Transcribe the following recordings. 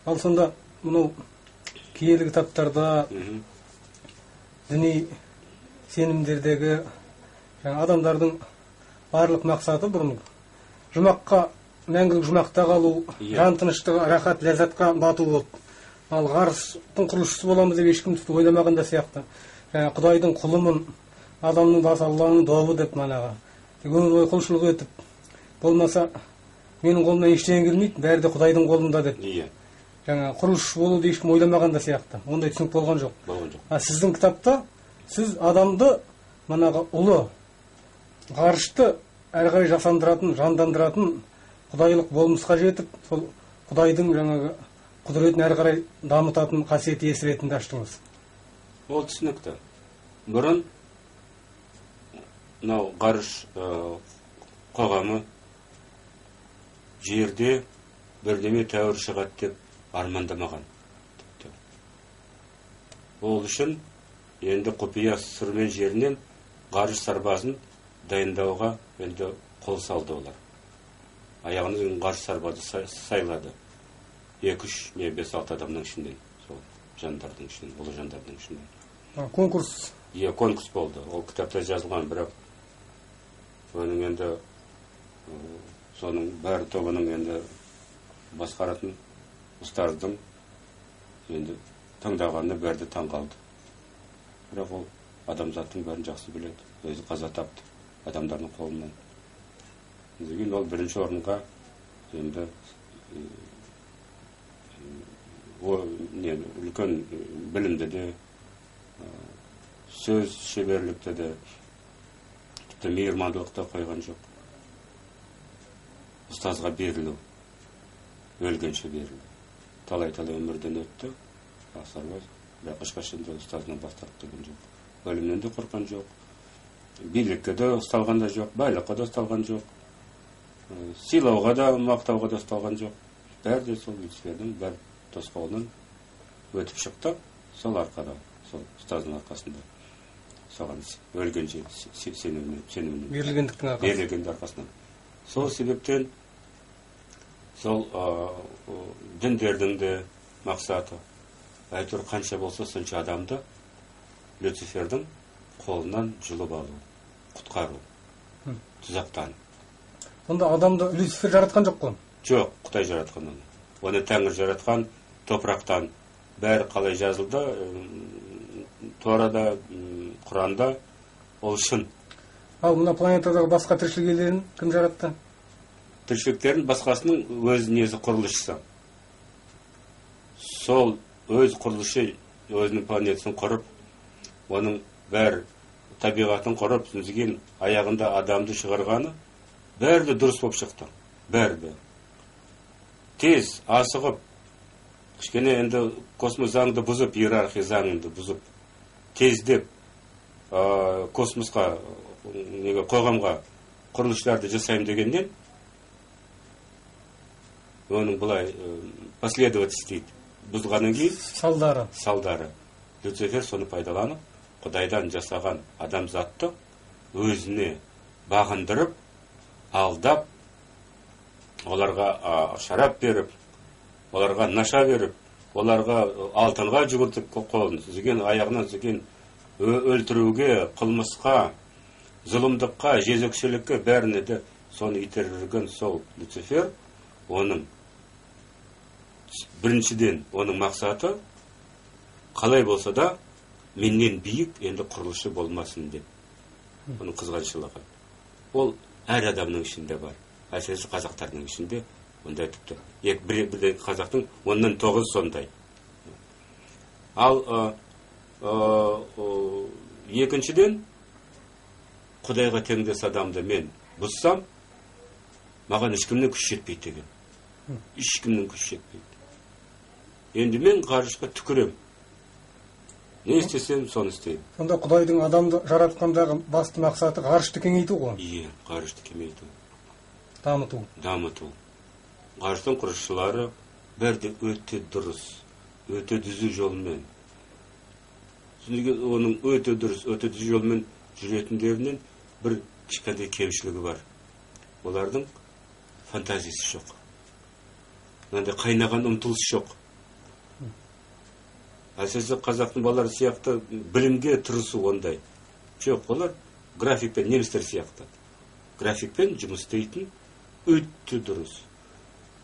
Ал сонда мынау киелі кітаптарда діни сенімдердегі адамдардың барлық мақсаты бұрын жұмаққа, мәңгілік жұмақта қалу, жан тыныштығы, рахат, ләззатқа бату болды. Ал ғарыштың құрылысшысы боламыз деп ешкім ойламаған да сияқты. Құдайдың құлымын, адамның басы Алланың добы деп манағы. Өмір бойы құлшылық етіп, болмаса менің қолымнан ештеңе келмейді, бәрі де Құдайдың қолында деп. Құрылысшы болуды ешкім ойламаған да сияқты. Ондай түсінік болған жоқ. Сіздің кітапта сіз адамды манағы ұлы ғарышты әрі қарай жасандыратын, жандандыратын құдайлық болмысқа жетіп, сол Құдайдың жаңағы құдіретін әрі қарай дамытатын қасиет иесі ретінде аштыңыз. Ол түсінікті. Бұрын мынау ғарыш қоғамы жерде бірдеме тәуір шығады деп армандамаған. Ол үшін енді құпия сүрмен жерінен ғарыш сарбазын дайындауға енді қол салды олар. Аяғына ғарыш сарбазы сайлады. 2-3, 5-6 адамның ішінден, сол жандардың ішінен, ұлы жандардың ішінден. Конкурс? Конкурс болды. Ол кітапта жазылған, бірақ оның енді соның бәрі тобының енді басқаратын ұстаздың енді таңдағанына бәрі де таң қалды. Бірақ ол адамзаттың бәрін жақсы біледі. Өзі қаза тапты адамдардың қолынан. Деген ол бірінші орынға енді үлкен білімді де, сөз шеберлікті де, тіпті мейірмандылықта қойған жоқ. Ұстазға берілу, өлгенше берілу. Талай-талай өмірден өтті, сарбаз, бірақ ешқашан да ұстазынан бас тартқан жоқ. Өлімнен де қорқан жоқ. Билікке де ұсталған да жоқ, байлыққа да ұсталған жоқ. Сыйлауға да, мақтауға да ұсталған жоқ. Бәрі де сол Люцифердің бір тосқауылынан өтіп шықты, сол арқада, сол ұстаздың арқасында. Соған өлгенше сеніммен. Берілгендіктің арқасынан. Сол себептен сол діндердің де мақсаты, әйтеуір қанша болса сонша адамды Люцифердің қолынан жұлып алу, құтқару, тұзақтан. Сонда адамды Люцифер жаратқан жоқ қой? Жоқ, Құдай жаратқан оны. Оны Тәңір жаратқан топырақтан. Бәрі қалай жазылды, Торада, Құранда, ол шын. Ал мына планетадағы басқа тіршілік иелерін кім жаратты? Тіршіліктерін басқасының өз несі құрылысшысы. Сол өз құрылышы өзінің планетасын құрып, оның бәр табиғатын құрып, сүзген аяғында адамды шығарғаны, бәрі де дұрыс болып шықты. Бәрі де. Тез, асығып, кішкене енді космос заңды бұзып, иерархия заңды бұзып, тездеп космосқа, қоғамға құрылышларды жасайым дегеннен, оның бұлай последовательность дейді. Бұзғанын кейін салдары. Люцифер соны пайдаланып, Құдайдан жасаған адамзатты өзіне бағындырып, алдап, оларға шарап беріп, оларға наша беріп, оларға алтынға жүгіртіп қолын сүзген, аяғынан сүзген, өлтіруге, қылмысқа, зұлымдыққа, жезөкшелікке бәріне де соны итерген сол Люцифер, оның біріншіден оның мақсаты қалай болса да менен биік енді құрылышы болмасын деп. Оның қызғаншылығы. Ол әр адамның ішінде бар. Әсіресе қазақтардың ішінде ондай тіпті. Бірде қазақтың 10-9 сондай. Ал екіншіден Құдайға теңдес адамды мен бұзсам, маған ешкімнің күш жетпейді деген. Ешкімнің күш жетпейді. Енді мен ғарышқа түкірем. Не істесем, соны істеймін. Сонда Құдайдың адамды жаратқандағы басты мақсаты ғарышты кеңейту ғой? Иә, ғарышты кеңейту. Дамыту. Ғарыштың құрылысшылары бәрі өте дұрыс, өте түзу жолмен. Оның өте дұрыс, өте түзу жолмен жүретіндерінен бір кішкентай кемшілігі бар. Олардың фантазиясы жоқ. Қайнаған ұмтылыс жоқ. әсіресе қазақтың балалары сияқты білімге тырысу ондай жоқ. Олар графикпен, немістер сияқты графикпен жұмыс істейтін, өте дұрыс,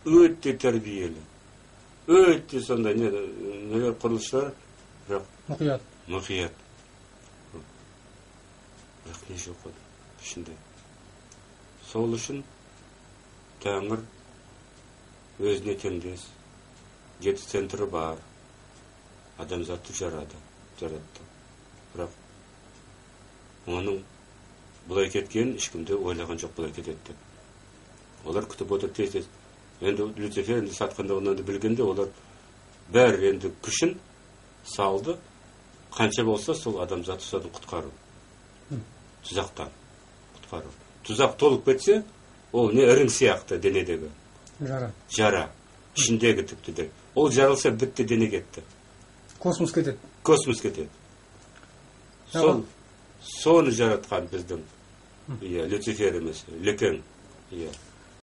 өте тәрбиелі, өте сондай нелер құрылысшылар, бірақ мұқият. Бірақ не жоқ ішінде. Сол үшін Тәңір өзіне теңдес, 7 центрі бар, адамзатты жаратты. Бірақ оның бұлай кеткен ешкімде ойлаған жоқ, бұлай кетеді деп. Олар күтіп отыр тез. Енді Люцифер енді сатқанда онан білгенде, олар бәрі енді күшін салды, қанша болса сол адамзатты содан құтқару. Тұзақтан құтқару. Тұзақ толып кетсе, ол не ірің сияқты денедегі. Жара. Ішіндегі тіпті де. Ол жарылса бітті, дене кетті. Космос кетеді. Соны жаратқан біздің Люцифер емес, лекең.